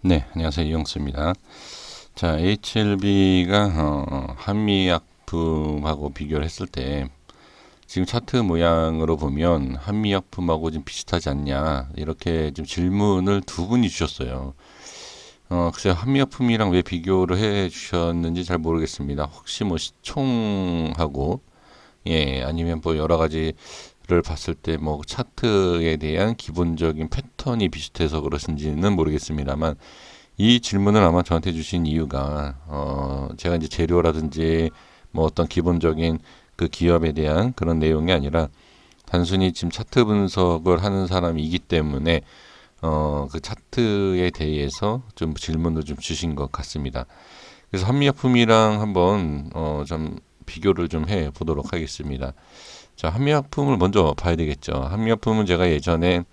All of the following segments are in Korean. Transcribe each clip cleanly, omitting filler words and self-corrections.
네, 안녕하세요. 이용수입니다. 자, HLB가 한미약품하고 비교를 했을 때 지금 차트 모양으로 보면 한미약품하고 좀 비슷하지 않냐 이렇게 좀 질문을 두 분이 주셨어요. 글쎄요, 한미약품이랑 왜 비교를 해 주셨는지 잘 모르겠습니다. 혹시 뭐 시총하고 아니면 뭐 여러 가지를 봤을 때 뭐 차트에 대한 기본적인 패턴이 비슷해서 그러신지는 모르겠습니다만 이 질문을 아마 저한테 주신 이유가 제가 이제 재료라든지 뭐 어떤 기본적인 그 기업에 대한 그런 내용이 아니라 단순히 지금 차트 분석을 하는 사람이기 때문에 그 차트에 대해서 좀 질문을 좀 주신 것 같습니다. 그래서 한미약품이랑 한번 좀 비교를 좀 해 보도록 하겠습니다. 자, 한미약품을 먼저 봐야 되겠죠. 한미약품은 제가 예전에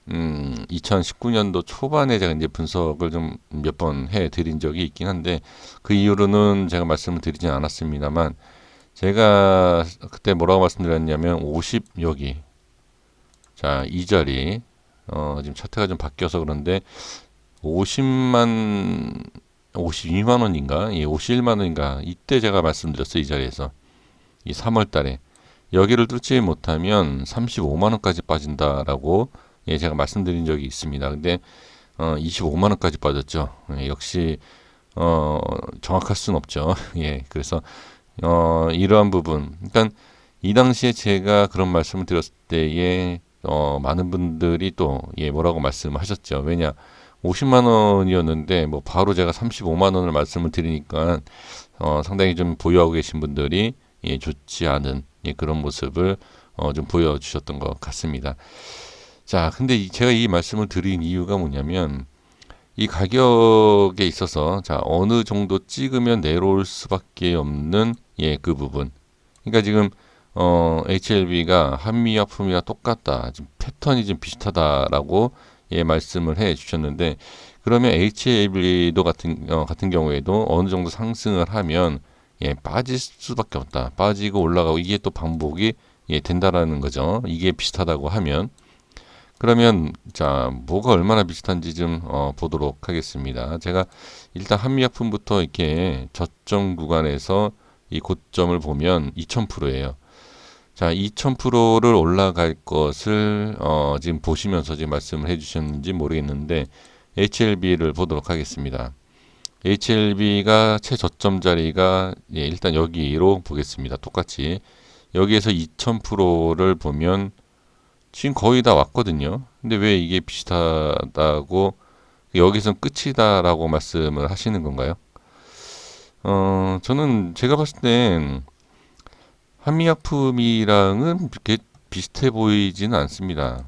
2019년도 초반에 제가 이제 분석을 좀 몇 번 해 드린 적이 있긴 한데 그 이후로는 제가 말씀을 드리진 않았습니다만 제가 그때 뭐라고 말씀드렸냐면 50 여기 자, 이 자리 지금 차트가 좀 바뀌어서 그런데 50만 52만 원인가? 예, 51만 원인가? 이때 제가 말씀드렸어요. 이 자리에서. 이 3월 달에 여기를 뚫지 못하면 35만 원까지 빠진다라고 제가 말씀드린 적이 있습니다. 근데 25만 원까지 빠졌죠. 역시 정확할 수는 없죠. 예, 그래서 이러한 부분, 그러니까 이 당시에 제가 그런 말씀을 드렸을 때에 많은 분들이 또 뭐라고 말씀하셨죠. 왜냐 50만 원이었는데 뭐 바로 제가 35만 원을 말씀을 드리니까 상당히 좀 보유하고 계신 분들이 좋지 않은 그런 모습을 좀 보여주셨던 것 같습니다. 자, 근데 제가 이 말씀을 드린 이유가 뭐냐면 이 가격에 있어서 자 어느 정도 찍으면 내려올 수밖에 없는 그 부분. 그러니까 지금 HLB가 한미약품이랑 똑같다, 지금 패턴이 좀 비슷하다라고 말씀을 해주셨는데 그러면 HLB도 같은 경우에도 어느 정도 상승을 하면 빠질 수밖에 없다. 빠지고 올라가고 이게 또 반복이 된다라는 거죠. 이게 비슷하다고 하면 그러면 자 뭐가 얼마나 비슷한지 좀 보도록 하겠습니다. 제가 일단 한미약품부터 이렇게 저점 구간에서 이 고점을 보면 2000%예요. 자, 2000%를 올라갈 것을 지금 보시면서 지금 말씀을 해주셨는지 모르겠는데 HLB를 보도록 하겠습니다. HLB가 최저점 자리가 일단 여기로 보겠습니다. 똑같이 여기에서 2000%를 보면 지금 거의 다 왔거든요. 근데 왜 이게 비슷하다고 여기선 끝이다라고 말씀을 하시는 건가요? 저는 제가 봤을 땐 한미약품이랑은 그렇게 비슷해 보이지는 않습니다.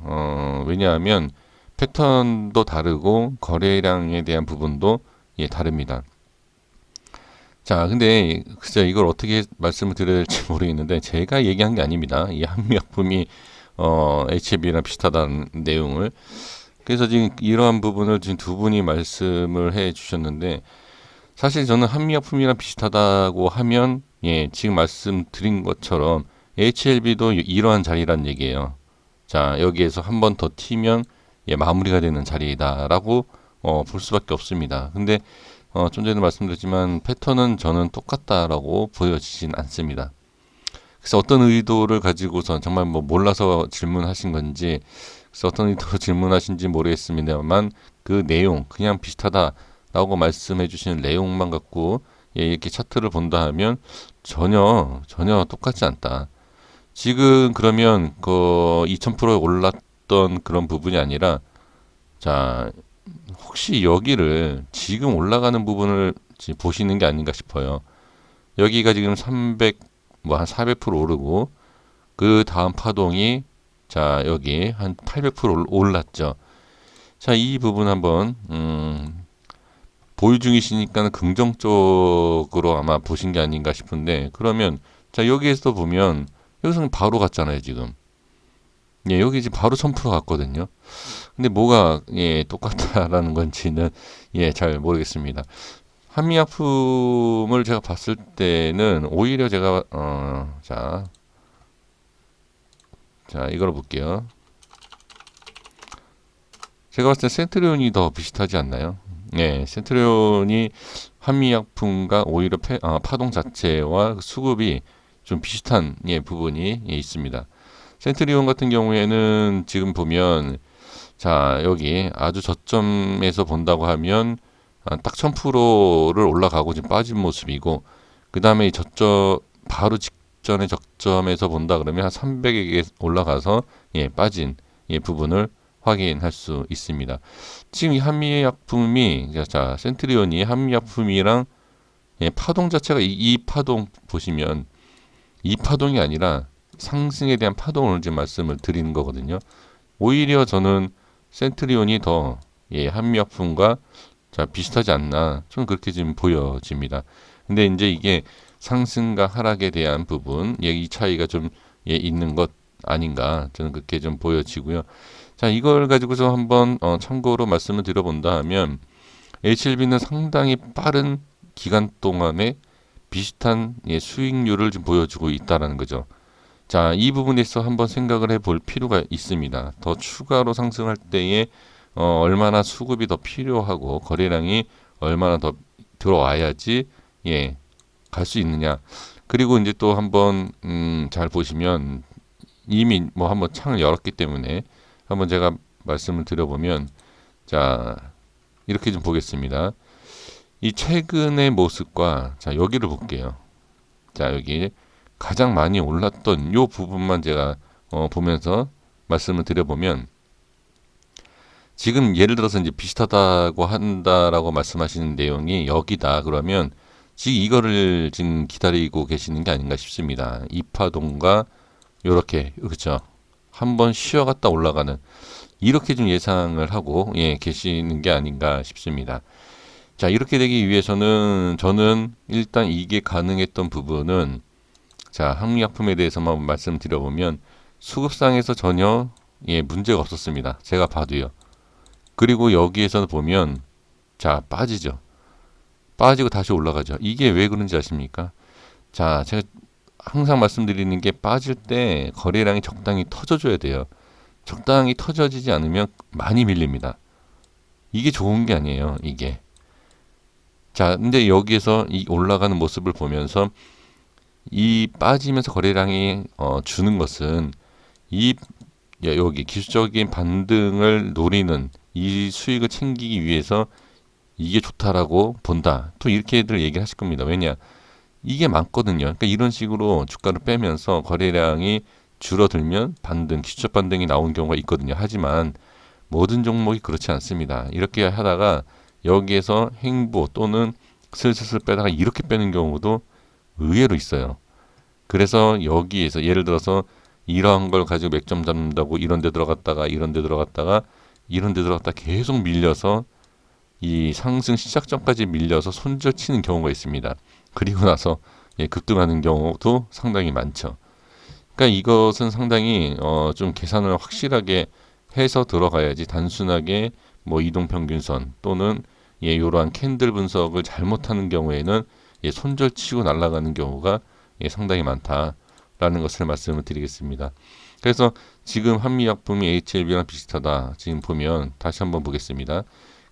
왜냐하면 패턴도 다르고 거래량에 대한 부분도 다릅니다. 자, 근데 글쎄 이걸 어떻게 말씀을 드려야 될지 모르겠는데 제가 얘기한 게 아닙니다. 이 한미약품이 HB랑 비슷하다는 내용을. 그래서 지금 이러한 부분을 지금 두 분이 말씀을 해 주셨는데 사실 저는 한미약품이랑 비슷하다고 하면 지금 말씀드린 것처럼 HLB도 이러한 자리란 얘기예요. 자, 여기에서 한 번 더 튀면 마무리가 되는 자리다라고 볼 수밖에 없습니다. 근데 좀 전에 말씀드렸지만 패턴은 저는 똑같다라고 보여지진 않습니다. 그래서 어떤 의도를 가지고서 정말 뭐 몰라서 질문하신 건지 그래서 어떤 의도로 질문하신지 모르겠습니다만 그 내용 그냥 비슷하다라고 말씀해 주시는 내용만 갖고 이렇게 차트를 본다 하면 전혀 똑같지 않다. 지금 그러면 그 2000%에 올랐던 그런 부분이 아니라 자 혹시 여기를 지금 올라가는 부분을 지금 보시는 게 아닌가 싶어요. 여기가 지금 300 뭐 한 400% 오르고 그 다음 파동이 자 여기 한 800% 올랐죠. 자, 이 부분 한번 보유 중이시니까 긍정적으로 아마 보신 게 아닌가 싶은데 그러면 자 여기에서 보면 여기서는 바로 갔잖아요 지금. 여기 지금 바로 1000% 갔거든요. 근데 뭐가 똑같다라는 건지는 잘 모르겠습니다. 한미약품을 제가 봤을 때는 오히려 제가 자 이걸 볼게요. 제가 봤을 때 센트리온이 더 비슷하지 않나요? 예, 센트리온이 한미약품과 오히려 파동 자체와 수급이 좀 비슷한 부분이 있습니다. 센트리온 같은 경우에는 지금 보면 자 여기 아주 저점에서 본다고 하면 딱 1000%를 올라가고 지금 빠진 모습이고 그 다음에 저점 바로 직전의 적점에서 본다 그러면 한 300에 올라가서 빠진 부분을 확인할 수 있습니다. 지금 이 한미약품이 자 센트리온이 한미약품이랑 파동 자체가 이 파동 보시면 이 파동이 아니라 상승에 대한 파동을 지금 말씀을 드리는 거거든요. 오히려 저는 센트리온이 더 한미약품과 자 비슷하지 않나 저는 그렇게 지금 보여집니다. 근데 이제 이게 상승과 하락에 대한 부분 이 차이가 좀 있는 것 아닌가 저는 그렇게 좀 보여지고요. 자 이걸 가지고서 한번 참고로 말씀을 드려본다 하면 HLB는 상당히 빠른 기간 동안에 비슷한 수익률을 좀 보여주고 있다라는 거죠. 자, 이 부분에서 한번 생각을 해볼 필요가 있습니다. 더 추가로 상승할 때에 얼마나 수급이 더 필요하고 거래량이 얼마나 더 들어와야지 갈 수 있느냐. 그리고 이제 또 한번 잘 보시면 이미 뭐 한번 창을 열었기 때문에 한번 제가 말씀을 드려보면 자 이렇게 좀 보겠습니다. 이 최근의 모습과 자 여기를 볼게요. 자 여기 가장 많이 올랐던 요 부분만 제가 보면서 말씀을 드려보면 지금 예를 들어서 이제 비슷하다고 한다라고 말씀하시는 내용이 여기다 그러면 지금 이거를 지금 기다리고 계시는 게 아닌가 싶습니다. 이 파동과 요렇게 그렇죠. 한번 쉬어갔다 올라가는 이렇게 좀 예상을 하고 계시는 게 아닌가 싶습니다. 자 이렇게 되기 위해서는 저는 일단 이게 가능했던 부분은 자 한미약품에 대해서만 말씀드려보면 수급상에서 전혀 문제가 없었습니다. 제가 봐도요. 그리고 여기에서 보면 자 빠지죠. 빠지고 다시 올라가죠. 이게 왜 그런지 아십니까? 자 제가 항상 말씀드리는 게 빠질 때 거래량이 적당히 터져줘야 돼요. 적당히 터져지지 않으면 많이 밀립니다. 이게 좋은 게 아니에요. 이게 자 근데 여기에서 이 올라가는 모습을 보면서 이 빠지면서 거래량이 주는 것은 이 여기 기술적인 반등을 노리는 이 수익을 챙기기 위해서 이게 좋다라고 본다. 또 이렇게들 얘기를 하실 겁니다. 왜냐? 이게 많거든요. 그러니까 이런 식으로 주가를 빼면서 거래량이 줄어들면 반등, 기술적 반등이 나오는 경우가 있거든요. 하지만 모든 종목이 그렇지 않습니다. 이렇게 하다가 여기에서 횡보 또는 슬슬 빼다가 이렇게 빼는 경우도 의외로 있어요. 그래서 여기에서 예를 들어서 이러한 걸 가지고 맥점 잡는다고 이런 데 들어갔다가 이런 데 들어갔다가 이런 데 들어갔다 계속 밀려서 이 상승 시작 전까지 밀려서 손절치는 경우가 있습니다. 그리고 나서 급등하는 경우도 상당히 많죠. 그러니까 이것은 상당히 좀 계산을 확실하게 해서 들어가야지 단순하게 뭐 이동평균선 또는 이러한 캔들 분석을 잘못하는 경우에는 손절치고 날아가는 경우가 상당히 많다라는 것을 말씀을 드리겠습니다. 그래서 지금 한미약품이 HLB랑 비슷하다. 지금 보면 다시 한번 보겠습니다.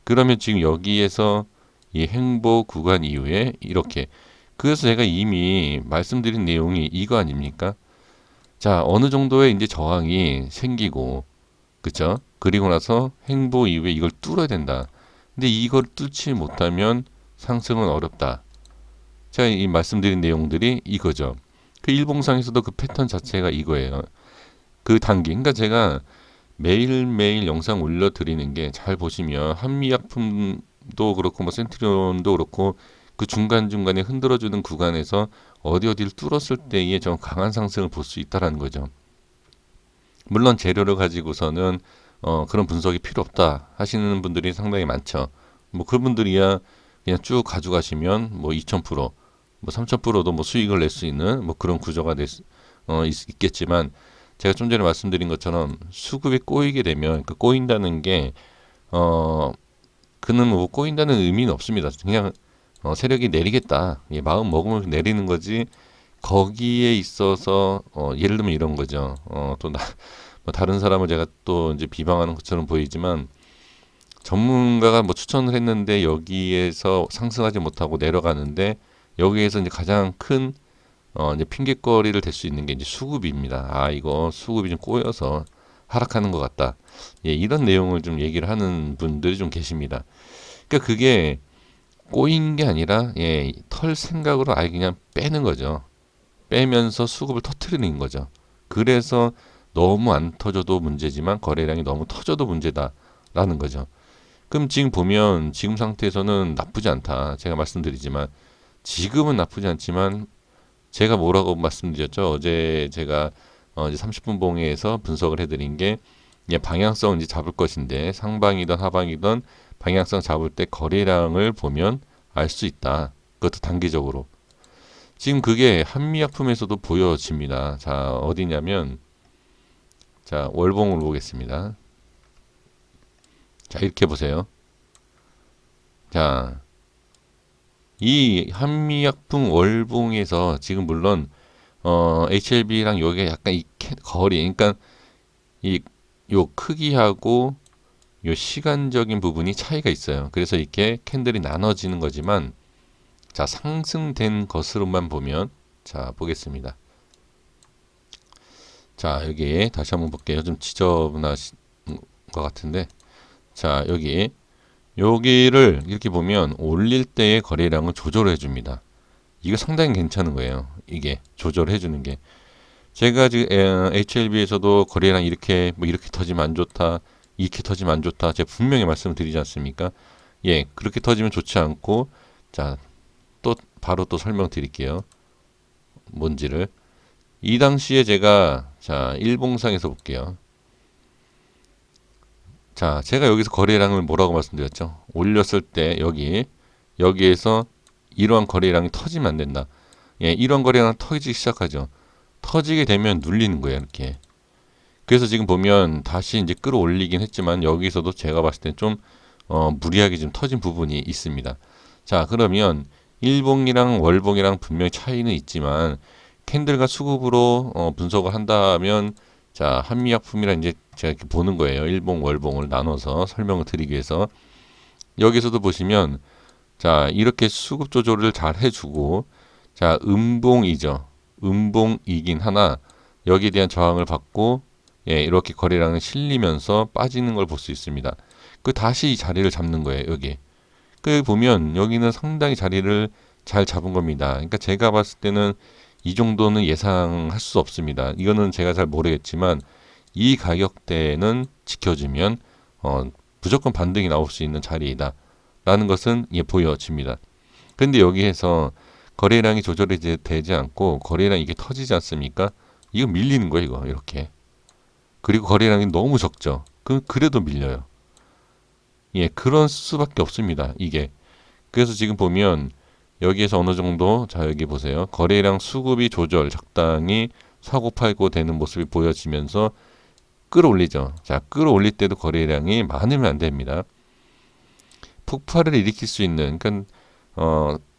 그러면 지금 여기에서 이 횡보 구간 이후에 이렇게 그래서 제가 이미 말씀드린 내용이 이거 아닙니까? 자 어느 정도의 이제 저항이 생기고 그쵸? 그리고 나서 횡보 이후에 이걸 뚫어야 된다. 근데 이걸 뚫지 못하면 상승은 어렵다. 제가 이 말씀드린 내용들이 이거죠. 그 일봉상에서도 그 패턴 자체가 이거예요. 그 단기. 그러니까 제가 매일매일 영상 올려드리는 게 잘 보시면 한미약품도 그렇고 뭐 센트리온도 그렇고 그 중간중간에 흔들어주는 구간에서 어디를 뚫었을 때에 좀 강한 상승을 볼 수 있다는 거죠. 물론 재료를 가지고서는 그런 분석이 필요 없다 하시는 분들이 상당히 많죠. 뭐 그분들이야 그냥 쭉 가져가시면 뭐 2000%, 뭐 3000%도 뭐 수익을 낼 수 있는 뭐 그런 구조가 있겠지만 제가 좀 전에 말씀드린 것처럼 수급이 꼬이게 되면 그 꼬인다는 게 그는 뭐 꼬인다는 의미는 없습니다. 그냥 세력이 내리겠다. 마음 먹으면 내리는 거지. 거기에 있어서 예를 들면 이런 거죠. 또 뭐 다른 사람을 제가 또 이제 비방하는 것처럼 보이지만 전문가가 뭐 추천을 했는데 여기에서 상승하지 못하고 내려가는데 여기에서 이제 가장 큰 이제 핑계거리를 댈 수 있는 게 이제 수급입니다. 아, 이거 수급이 좀 꼬여서 하락하는 것 같다. 예, 이런 내용을 좀 얘기를 하는 분들이 좀 계십니다. 그러니까 그게 꼬인 게 아니라 예, 털 생각으로 아예 그냥 빼는 거죠. 빼면서 수급을 터트리는 거죠. 그래서 너무 안 터져도 문제지만 거래량이 너무 터져도 문제다라는 거죠. 그럼 지금 보면 지금 상태에서는 나쁘지 않다. 제가 말씀드리지만 지금은 나쁘지 않지만 제가 뭐라고 말씀드렸죠? 어제 제가 이제 30분 봉에서 분석을 해드린 게 이제 방향성을 이제 잡을 것인데 상방이든 하방이든 방향성 잡을 때 거래량을 보면 알 수 있다. 그것도 단기적으로. 지금 그게 한미약품에서도 보여집니다. 자, 어디냐면 자, 월봉으로 보겠습니다. 자, 이렇게 보세요. 자, 이 한미약품 월봉에서 지금 물론 HLB랑 요게 약간 이 거리, 그러니까 이 요 크기하고 요 시간적인 부분이 차이가 있어요. 그래서 이렇게 캔들이 나눠지는 거지만 자, 상승된 것으로만 보면 자, 보겠습니다. 자, 여기 다시 한번 볼게요. 좀 지저분하신 것 같은데 자, 여기를 이렇게 보면 올릴 때의 거래량을 조절해 줍니다. 이거 상당히 괜찮은 거예요. 이게 조절해 주는 게. 제가 지금 HLB에서도 거래량 이렇게 뭐 이렇게 터지면 안 좋다. 이렇게 터지면 안 좋다. 제가 분명히 말씀을 드리지 않습니까? 예, 그렇게 터지면 좋지 않고 자, 또 바로 또 설명드릴게요. 뭔지를. 이 당시에 제가 자, 일봉상에서 볼게요. 자, 제가 여기서 거래량을 뭐라고 말씀드렸죠? 올렸을 때 여기에서 이러한 거래량이 터지면 안 된다. 예, 이러한 거래량 터지기 시작하죠. 터지게 되면 눌리는 거예요, 이렇게. 그래서 지금 보면 다시 이제 끌어올리긴 했지만 여기서도 제가 봤을 때 좀 무리하게 좀 터진 부분이 있습니다. 자, 그러면 일봉이랑 월봉이랑 분명히 차이는 있지만 캔들과 수급으로 분석을 한다면 자, 한미약품이랑 이제 제가 이렇게 보는 거예요. 일봉, 월봉을 나눠서 설명을 드리기 위해서. 여기서도 보시면 자, 이렇게 수급 조절을 잘 해주고 자, 음봉이죠. 음봉이긴 하나 여기에 대한 저항을 받고 예, 이렇게 거래량을 실리면서 빠지는 걸 볼 수 있습니다. 그 다시 이 자리를 잡는 거예요, 여기. 그 보면 여기는 상당히 자리를 잘 잡은 겁니다. 그러니까 제가 봤을 때는 이 정도는 예상할 수 없습니다. 이거는 제가 잘 모르겠지만 이 가격대는 지켜주면 무조건 반등이 나올 수 있는 자리이다. 라는 것은 예, 보여집니다. 근데 여기에서 거래량이 조절이 되지 않고 거래량이 이게 터지지 않습니까? 이거 밀리는 거예요, 이거 이렇게. 그리고 거래량이 너무 적죠. 그래도 밀려요. 예, 그런 수밖에 없습니다. 이게. 그래서 지금 보면 여기에서 어느 정도 자 여기 보세요. 거래량 수급이 조절 적당히 사고 팔고 되는 모습이 보여지면서 끌어올리죠. 자, 끌어올릴 때도 거래량이 많으면 안 됩니다. 폭발을 일으킬 수 있는 그러니까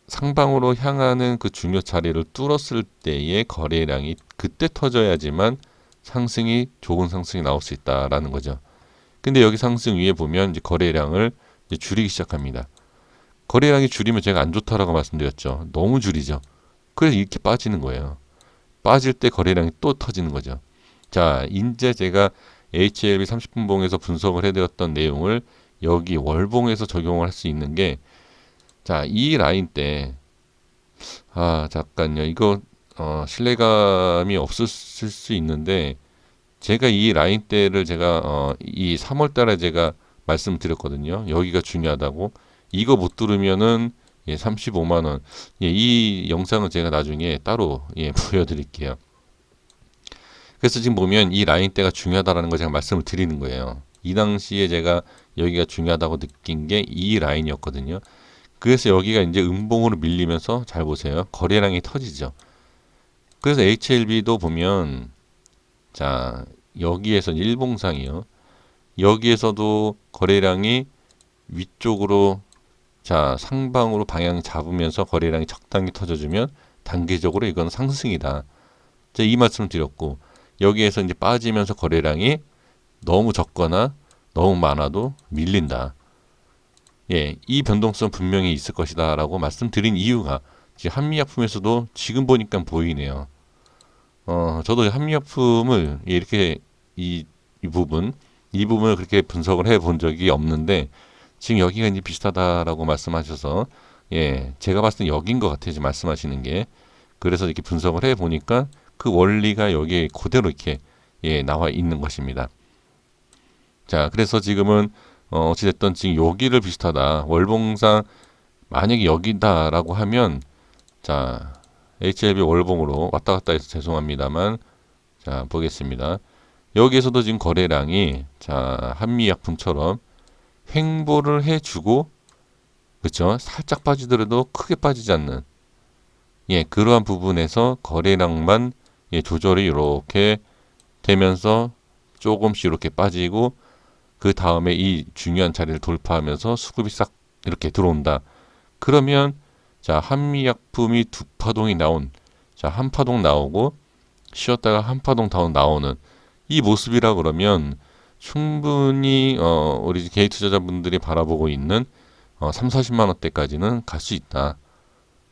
상방으로 향하는 그 중요 자리를 뚫었을 때의 거래량이 그때 터져야지만 상승이 좋은 상승이 나올 수 있다라는 거죠. 근데 여기 상승 위에 보면 이제 거래량을 이제 줄이기 시작합니다. 거래량이 줄이면 제가 안 좋다라고 말씀드렸죠. 너무 줄이죠. 그래서 이렇게 빠지는 거예요. 빠질 때 거래량이 또 터지는 거죠. 자, 이제 제가 HLB 30분 봉에서 분석을 해드렸던 내용을 여기 월봉에서 적용을 할 수 있는 게 자, 이 라인 때 잠깐요. 이거 신뢰감이 없을 수 있는데 제가 이 라인대를 제가 이 3월 달에 제가 말씀드렸거든요. 여기가 중요하다고. 이거 못 들으면은 예, 35만 원. 예, 이 영상은 제가 나중에 따로 예, 보여드릴게요. 그래서 지금 보면 이 라인대가 중요하다라는 걸 제가 말씀을 드리는 거예요. 이 당시에 제가 여기가 중요하다고 느낀 게 이 라인이었거든요. 그래서 여기가 이제 음봉으로 밀리면서 잘 보세요. 거래량이 터지죠. 그래서 HLB도 보면 자, 여기에서 일봉상이요. 여기에서도 거래량이 위쪽으로 자, 상방으로 방향 잡으면서 거래량이 적당히 터져주면 단기적으로 이건 상승이다. 제가 이 말씀을 드렸고 여기에서 이제 빠지면서 거래량이 너무 적거나 너무 많아도 밀린다. 예, 이 변동성 분명히 있을 것이다라고 말씀드린 이유가 지금 한미약품에서도 지금 보니까 보이네요. 저도 한미약품을 이렇게 이, 이 부분을 그렇게 분석을 해 본 적이 없는데 지금 여기가 이제 비슷하다라고 말씀하셔서 예, 제가 봤을 때 여긴 것 같아요. 지금 말씀하시는 게. 그래서 이렇게 분석을 해 보니까 그 원리가 여기에 그대로 이렇게 예, 나와 있는 것입니다. 자, 그래서 지금은 어찌됐든 지금 여기를 비슷하다. 월봉상 만약에 여기다라고 하면 자, HLB 월봉으로 왔다 갔다 해서 죄송합니다만 자, 보겠습니다. 여기에서도 지금 거래량이 자, 한미약품처럼 횡보를 해주고 그렇죠? 살짝 빠지더라도 크게 빠지지 않는 예, 그러한 부분에서 거래량만 예, 조절이 이렇게 되면서 조금씩 이렇게 빠지고 그 다음에 이 중요한 자리를 돌파하면서 수급이 싹 이렇게 들어온다. 그러면 자, 한미약품이 두 파동이 나온 자, 한 파동 나오고 쉬었다가 한 파동 다운 나오는 이 모습이라 그러면 충분히 우리 개인 투자자분들이 바라보고 있는 3, 40만 원대까지는 갈 수 있다.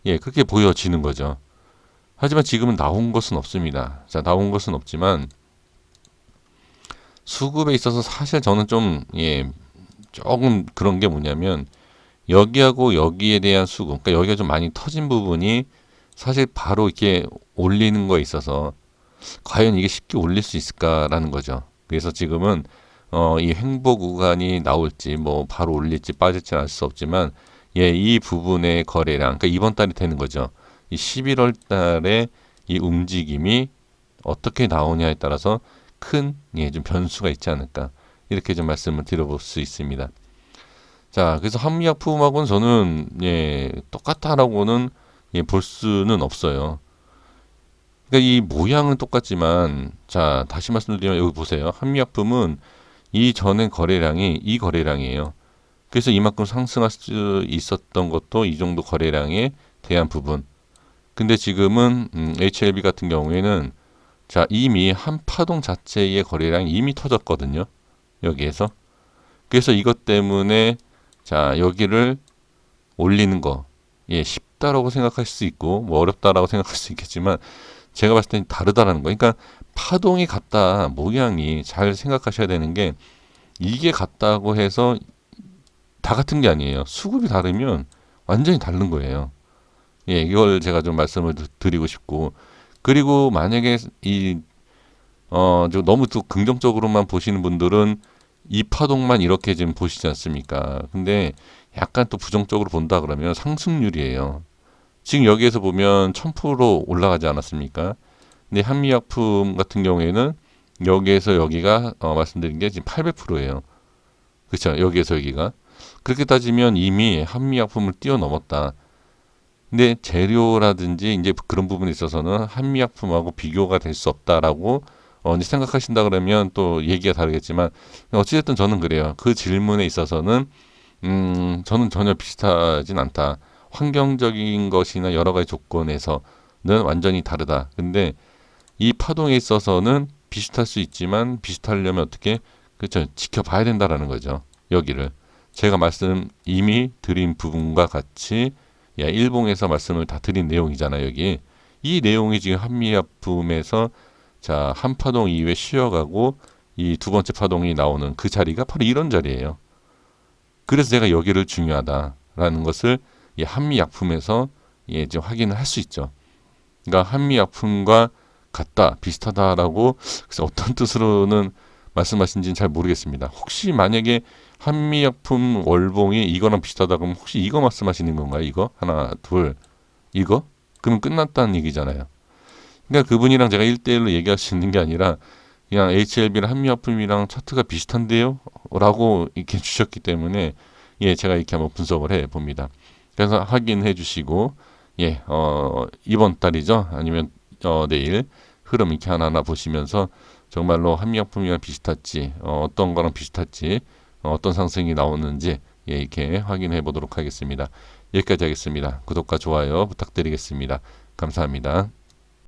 예, 그렇게 보여지는 거죠. 하지만 지금은 나온 것은 없습니다. 자, 나온 것은 없지만 수급에 있어서 사실 저는 좀 예, 조금 그런 게 뭐냐면 여기하고 여기에 대한 수급, 그러니까 여기가 좀 많이 터진 부분이 사실 바로 이렇게 올리는 거에 있어서 과연 이게 쉽게 올릴 수 있을까라는 거죠. 그래서 지금은 이 횡보 구간이 나올지 뭐 바로 올릴지 빠질지 알 수 없지만 예, 이 부분의 거래량, 그러니까 이번 달이 되는 거죠. 이 11월 달에 이 움직임이 어떻게 나오냐에 따라서 큰 예, 좀 변수가 있지 않을까 이렇게 좀 말씀을 드려볼 수 있습니다. 자, 그래서 한미약품하고는 저는 예, 똑같다라고는 예, 볼 수는 없어요. 그러니까 이 모양은 똑같지만 자, 다시 말씀드리면 여기 보세요. 한미약품은 이 전에 거래량이 이 거래량이에요. 그래서 이만큼 상승할 수 있었던 것도 이 정도 거래량에 대한 부분. 근데 지금은 HLB 같은 경우에는 자, 이미 한 파동 자체의 거래량이 이미 터졌거든요. 여기에서. 그래서 이것 때문에 자, 여기를 올리는 거. 예, 쉽다라고 생각할 수 있고 뭐 어렵다라고 생각할 수 있겠지만 제가 봤을 때는 다르다라는 거. 그러니까 파동이 같다. 모양이 잘 생각하셔야 되는 게 이게 같다고 해서 다 같은 게 아니에요. 수급이 다르면 완전히 다른 거예요. 예, 이걸 제가 좀 말씀을 드리고 싶고 그리고 만약에 좀 너무 또 긍정적으로만 보시는 분들은 이 파동만 이렇게 지금 보시지 않습니까? 근데 약간 또 부정적으로 본다 그러면 상승률이에요. 지금 여기에서 보면 1000% 올라가지 않았습니까? 근데 한미약품 같은 경우에는 여기에서 여기가 말씀드린 게 지금 800%예요. 그렇죠? 여기에서 여기가. 그렇게 따지면 이미 한미약품을 뛰어넘었다. 근데 재료라든지 이제 그런 부분에 있어서는 한미약품하고 비교가 될 수 없다라고 이제 생각하신다 그러면 또 얘기가 다르겠지만 어찌됐든 저는 그래요. 그 질문에 있어서는 저는 전혀 비슷하진 않다. 환경적인 것이나 여러 가지 조건에서는 완전히 다르다. 근데 이 파동에 있어서는 비슷할 수 있지만 비슷하려면 어떻게 그렇죠? 지켜봐야 된다라는 거죠. 여기를 제가 말씀 이미 드린 부분과 같이 야, 일봉에서 말씀을 다 드린 내용이잖아요. 여기 이 내용이 지금 한미약품에서 자, 한 파동 이후에 쉬어가고 이 두 번째 파동이 나오는 그 자리가 바로 이런 자리예요. 그래서 제가 여기를 중요하다라는 것을 이 한미약품에서 예, 이제 확인을 할 수 있죠. 그러니까 한미약품과 같다, 비슷하다라고 그래서 어떤 뜻으로는 말씀하신지는 잘 모르겠습니다. 혹시 만약에 한미약품 월봉이 이거랑 비슷하다 그러면 혹시 이거 말씀하시는 건가요? 이거? 하나, 둘, 이거? 그러면 끝났다는 얘기잖아요. 그러니까 그분이랑 제가 1대1로 얘기할 수 있는 게 아니라 그냥 HLB랑 한미약품이랑 차트가 비슷한데요? 라고 이렇게 주셨기 때문에 예, 제가 이렇게 한번 분석을 해 봅니다. 그래서 확인해 주시고 예, 이번 달이죠? 아니면 내일 흐름 이렇게 하나하나 보시면서 정말로 한미약품이랑 비슷할지 어떤 거랑 비슷할지 어떤 상승이 나오는지 예, 이렇게 확인해 보도록 하겠습니다. 여기까지 하겠습니다. 구독과 좋아요 부탁드리겠습니다. 감사합니다.